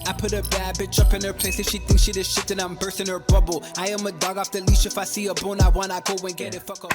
I put a bad bitch up in her place. If she thinks she the shit, then I'm bursting her bubble. I am a dog off the leash. If I see a bone I want, I go and get it. Fuck up.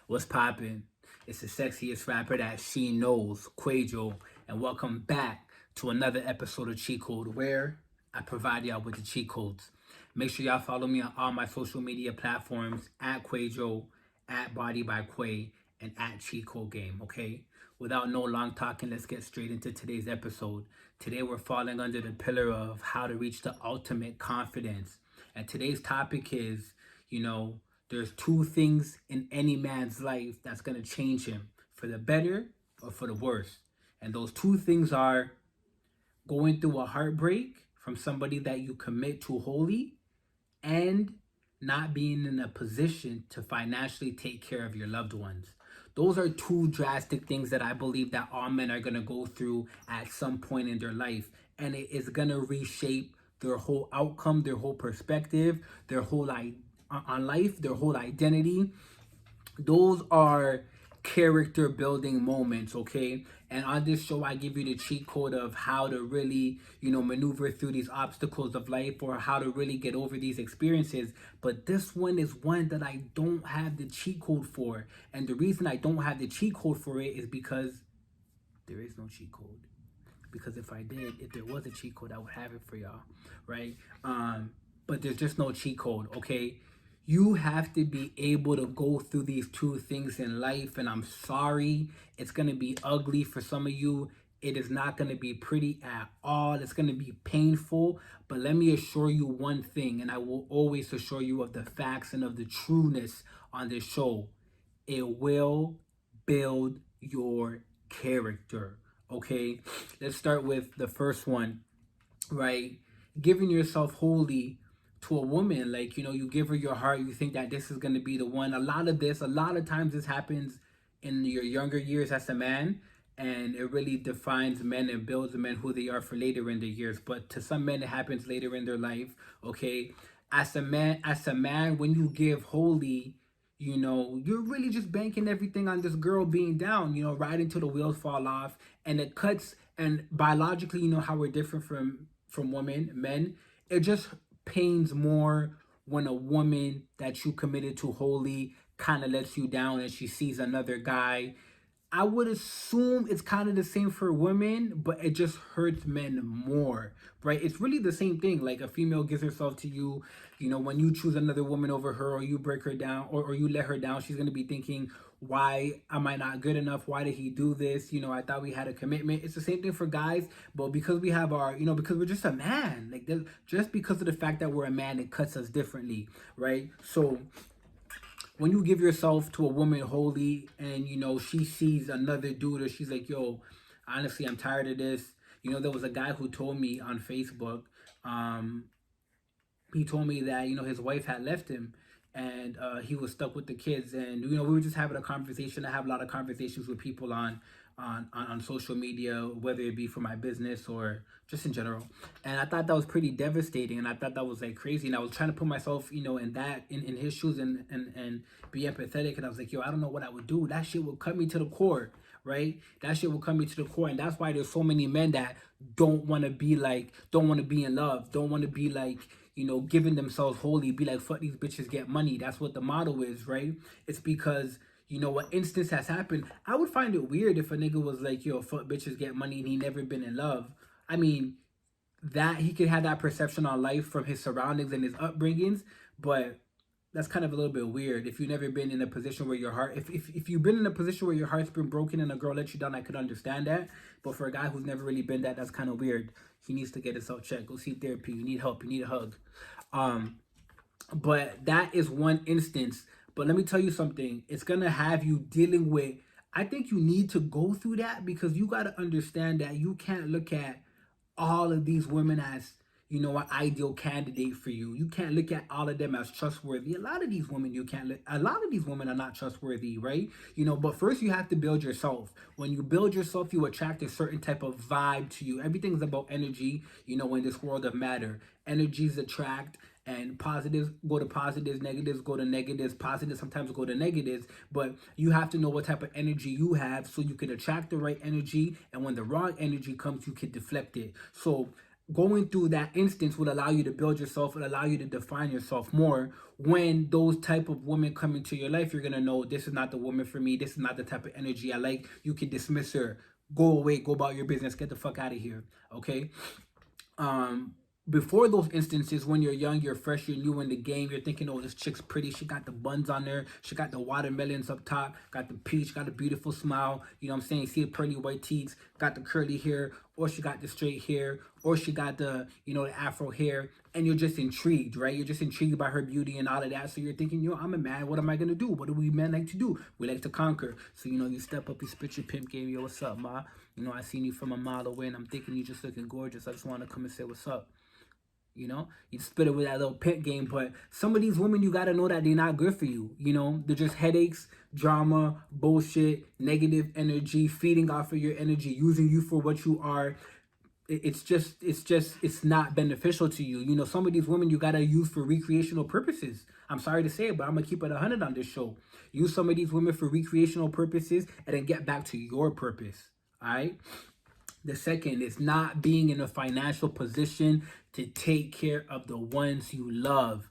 What's poppin'? It's the sexiest rapper that she knows, Kwaejo, and welcome back to another episode of Cheat Code, where I provide y'all with the cheat codes. Make sure y'all follow me on all my social media platforms at Kwaejo, at Body by Quay, and at Cheat Code Game, okay? Without no long talking, let's get straight into today's episode. Today we're falling under the pillar of how to reach the ultimate confidence. And today's topic is, there's two things in any man's life that's going to change him for the better or for the worse. And those two things are going through a heartbreak from somebody that you commit to wholly and not being in a position to financially take care of your loved ones. Those are two drastic things that I believe that all men are going to go through at some point in their life. And it is going to reshape their whole outcome, their whole perspective, their whole on life, their whole identity. Those are character building moments, okay? And on this show, I give you the cheat code of how to really, maneuver through these obstacles of life, or how to really get over these experiences. But this one is one that I don't have the cheat code for. And the reason I don't have the cheat code for it is because there is no cheat code. Because if there was a cheat code, I would have it for y'all, right? But there's just no cheat code, okay? You have to be able to go through these two things in life, and I'm sorry, it's going to be ugly for some of you. It is not going to be pretty at all. It's going to be painful, but let me assure you one thing, and I will always assure you of the facts and of the trueness on this show. It will build your character, okay? Let's start with the first one, right? Giving yourself wholly to a woman, you give her your heart, you think that this is going to be the one. A lot of times this happens in your younger years as a man, and it really defines men and builds men who they are for later in their years. But to some men, it happens later in their life, okay? As a man, when you give wholly, you're really just banking everything on this girl being down, right until the wheels fall off, and it cuts. And biologically, how we're different from men, it just pains more when a woman that you committed to wholly kind of lets you down and she sees another guy. I would assume it's kind of the same for women, but it just hurts men more, right? It's really the same thing. Like a female gives herself to you, when you choose another woman over her, or you break her down, or you let her down, she's going to be thinking, why am I not good enough? Why did he do this? I thought we had a commitment. It's the same thing for guys, but because we have our, because we're just a man, just because of the fact that we're a man, it cuts us differently, right? So when you give yourself to a woman wholly, and she sees another dude, or she's like, yo, honestly, I'm tired of this. There was a guy who told me on Facebook, he told me that his wife had left him, and he was stuck with the kids. And we were just having a conversation. I have a lot of conversations with people on social media, whether it be for my business or just in general. And I thought that was pretty devastating, and I thought that was crazy. And I was trying to put myself, in his shoes, and be empathetic. And I was like, yo, I don't know what I would do. That shit would cut me to the core, right? That shit will cut me to the core. And that's why there's so many men that don't want to be in love, don't want to be giving themselves wholly, be like, fuck these bitches, get money. That's what the motto is, right? It's because what instance has happened. I would find it weird if a nigga was like, yo, fuck bitches, get money, and he never been in love. I mean, that he could have that perception on life from his surroundings and his upbringings, but that's kind of a little bit weird. If you've never been in a position where your heart, if you've been in a position where your heart's been broken and a girl let you down, I could understand that. But for a guy who's never really been that's kind of weird. He needs to get himself checked. Go see therapy. You need help. You need a hug. But that is one instance. But let me tell you something. It's going to have you dealing with, I think you need to go through that, because you got to understand that you can't look at all of these women as, an ideal candidate for you. You can't look at all of them as trustworthy. A lot of these women are not trustworthy, right? But first you have to build yourself. When you build yourself, you attract a certain type of vibe to you. Everything's about energy, in this world of matter. Energies attract, and positives go to positives, negatives go to negatives, positives sometimes go to negatives. But you have to know what type of energy you have so you can attract the right energy, and when the wrong energy comes, you can deflect it. So going through that instance will allow you to build yourself, will allow you to define yourself more. When those type of women come into your life, you're gonna know this is not the woman for me, this is not the type of energy I like. You can dismiss her, go away, go about your business, get the fuck out of here. Okay. um Before those instances, when you're young, you're fresh, you're new in the game, you're thinking, oh, this chick's pretty, she got the buns on there, she got the watermelons up top, got the peach, got a beautiful smile, you know what I'm saying, see the pearly white teeth, got the curly hair, or she got the straight hair, or she got the, you know, the afro hair, and you're just intrigued, right? You're just intrigued by her beauty and all of that. So you're thinking, yo, I'm a man, what am I gonna do? What do we men like to do? We like to conquer. So, you know, you step up, you spit your pimp game, yo, what's up, ma? You know, I seen you from a mile away and I'm thinking you just looking gorgeous, I just want to come and say what's up. You know, you spit it with that little pimp game. But some of these women, you got to know that they're not good for you. You know, they're just headaches, drama, bullshit, negative energy, feeding off of your energy, using you for what you are. It's not beneficial to you. You know, some of these women you got to use for recreational purposes. I'm sorry to say it, but I'm going to keep it 100 on this show. Use some of these women for recreational purposes and then get back to your purpose. All right. The second is not being in a financial position to take care of the ones you love.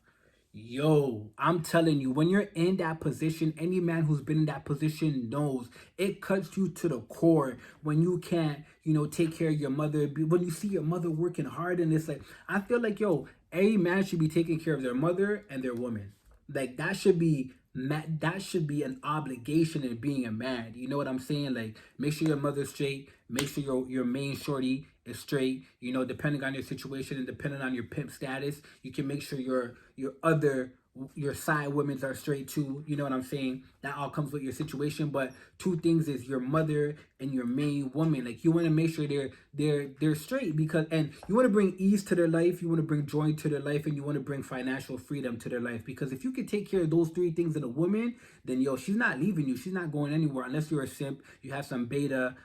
Yo, I'm telling you, when you're in that position, any man who's been in that position knows it cuts you to the core when you can't, you know, take care of your mother. When you see your mother working hard, and it's like, I feel like, yo, every man should be taking care of their mother and their woman. Like that should be an obligation in being a man. You know what I'm saying? Like, make sure your mother's straight, make sure your main shorty is straight. You know, depending on your situation and depending on your pimp status, you can make sure your side women's are straight too. You know what I'm saying? That all comes with your situation. But two things is your mother and your main woman. Like, you want to make sure they're straight, because, and you want to bring ease to their life, you want to bring joy to their life, and you want to bring financial freedom to their life. Because if you can take care of those three things in a woman, then yo, she's not leaving you. She's not going anywhere unless you're a simp. You have some beta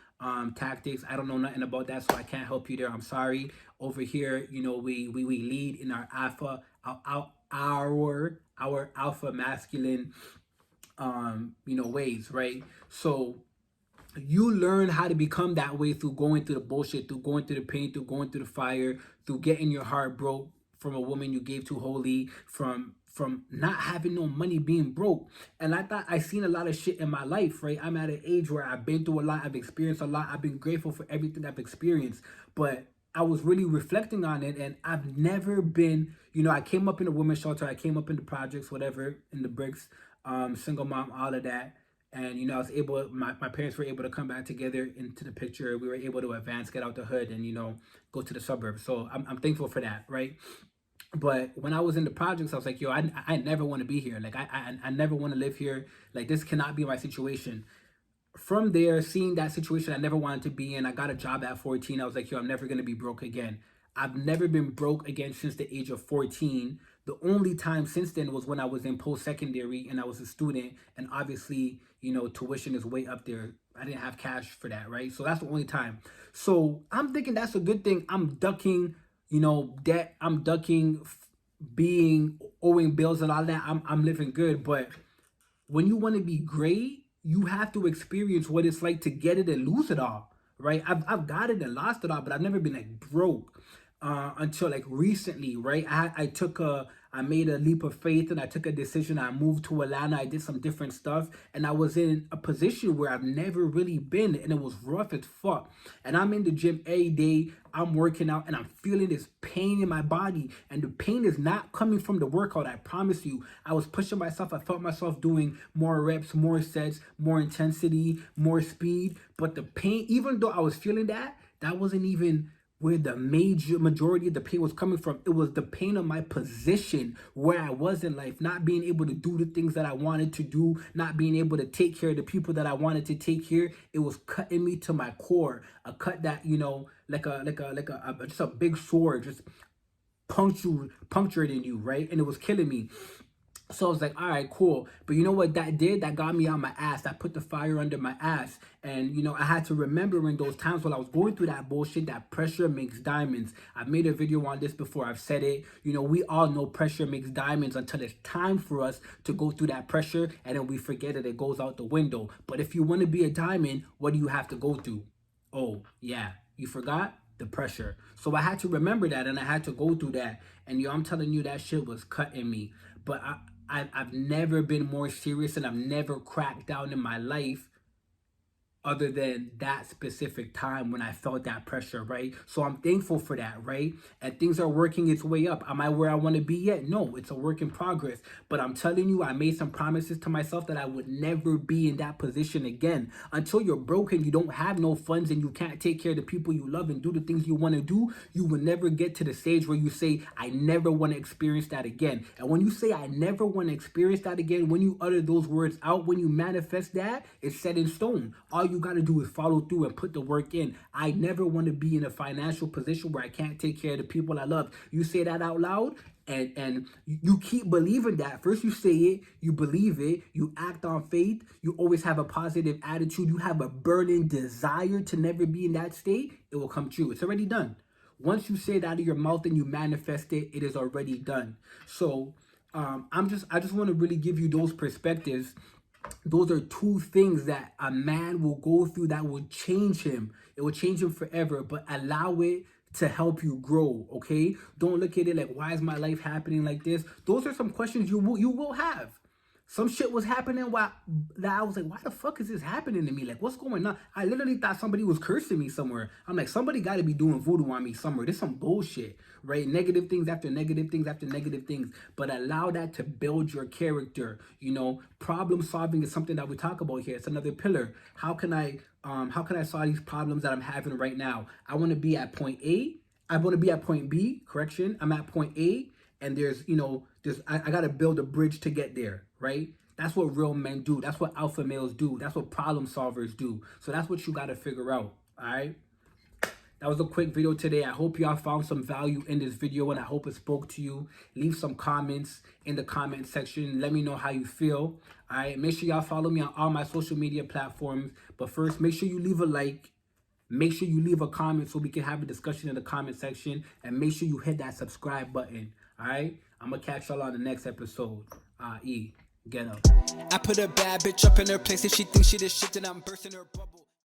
tactics. I don't know nothing about that, so I can't help you there. I'm sorry. Over here, you know, we lead in our alpha, our alpha masculine you know, ways, right? So you learn how to become that way through going through the bullshit, through going through the pain, through going through the fire, through getting your heart broke from a woman you gave too wholly, from not having no money, being broke. And I thought I seen a lot of shit in my life, right? I'm at an age where I've been through a lot, I've experienced a lot, I've been grateful for everything I've experienced. But I was really reflecting on it, and I've never been, you know, I came up in a women's shelter, I came up in the projects, whatever, in the bricks, single mom, all of that. And, you know, I was able, my parents were able to come back together into the picture. We were able to advance, get out the hood, and, you know, go to the suburbs. So I'm thankful for that, right? But when I was in the projects, I was like, yo, I never want to be here. Like, I never want to live here. Like, this cannot be my situation. From there, seeing that situation I never wanted to be in, I got a job at 14. I was like, yo, I'm never going to be broke again. I've never been broke again since the age of 14. The only time since then was when I was in post-secondary and I was a student. And obviously, you know, tuition is way up there. I didn't have cash for that, right? So that's the only time. So I'm thinking that's a good thing. I'm ducking, you know, debt. I'm ducking being owing bills and all that. I'm living good. But when you want to be great, you have to experience what it's like to get it and lose it all, right? I've got it and lost it all, but I've never been like broke until like recently, right? I made a leap of faith and I took a decision. I moved to Atlanta. I did some different stuff, and I was in a position where I've never really been, and it was rough as fuck. And I'm in the gym every day. I'm working out and I'm feeling this pain in my body, and the pain is not coming from the workout. I promise you. I was pushing myself. I felt myself doing more reps, more sets, more intensity, more speed. But the pain, even though I was feeling that, that wasn't even where the majority of the pain was coming from. It was the pain of my position where I was in life, not being able to do the things that I wanted to do, not being able to take care of the people that I wanted to take care. It was cutting me to my core, a cut that, you know, like a just a big sword, just punctured in you, right? And it was killing me. So I was like, all right, cool. But you know what that did? That got me on my ass. That put the fire under my ass. And, you know, I had to remember in those times when I was going through that bullshit, that pressure makes diamonds. I've made a video on this before. I've said it. You know, we all know pressure makes diamonds until it's time for us to go through that pressure. And then we forget it. It goes out the window. But if you want to be a diamond, what do you have to go through? Oh, yeah. You forgot? the pressure. So I had to remember that, and I had to go through that. And I'm telling you, that shit was cutting me. But I've never been more serious, and I've never cracked down in my life other than that specific time when I felt that pressure, right? So I'm thankful for that, right? And things are working its way up. Am I where I want to be yet? No, it's a work in progress. But I'm telling you, I made some promises to myself that I would never be in that position again. Until you're broken, you don't have no funds, and you can't take care of the people you love and do the things you want to do, you will never get to the stage where you say, I never want to experience that again. And when you say, I never want to experience that again, when you utter those words out, when you manifest that, it's set in stone. All you got to do is follow through and put the work in. I never want to be in a financial position where I can't take care of the people I love. You say that out loud, and you keep believing that. First you say it, you believe it, you act on faith, you always have a positive attitude, you have a burning desire to never be in that state, it will come true. It's already done. Once you say it out of your mouth and you manifest it, it is already done. So I just want to really give you those perspectives. Those are two things that a man will go through that will change him. It will change him forever, but allow it to help you grow, okay? Don't look at it like, why is my life happening like this? Those are some questions you will have. Some shit was happening that I was like, why the fuck is this happening to me? Like, what's going on? I literally thought somebody was cursing me somewhere. I'm like, somebody got to be doing voodoo on me somewhere. This is some bullshit, right? Negative things after negative things after negative things. But allow that to build your character. You know, problem solving is something that we talk about here. It's another pillar. How can I solve these problems that I'm having right now? I want to be at point A. I want to be at point B. Correction. I'm at point A. And I got to build a bridge to get there, right? That's what real men do. That's what alpha males do. That's what problem solvers do. So that's what you got to figure out, all right? That was a quick video today. I hope y'all found some value in this video, and I hope it spoke to you. Leave some comments in the comment section. Let me know how you feel, all right? Make sure y'all follow me on all my social media platforms. But first, make sure you leave a like. Make sure you leave a comment so we can have a discussion in the comment section. And make sure you hit that subscribe button. All right? I'm going to catch y'all on the next episode. Get up. I put a bad bitch up in her place. If she thinks she the shit, then I'm bursting her bubble.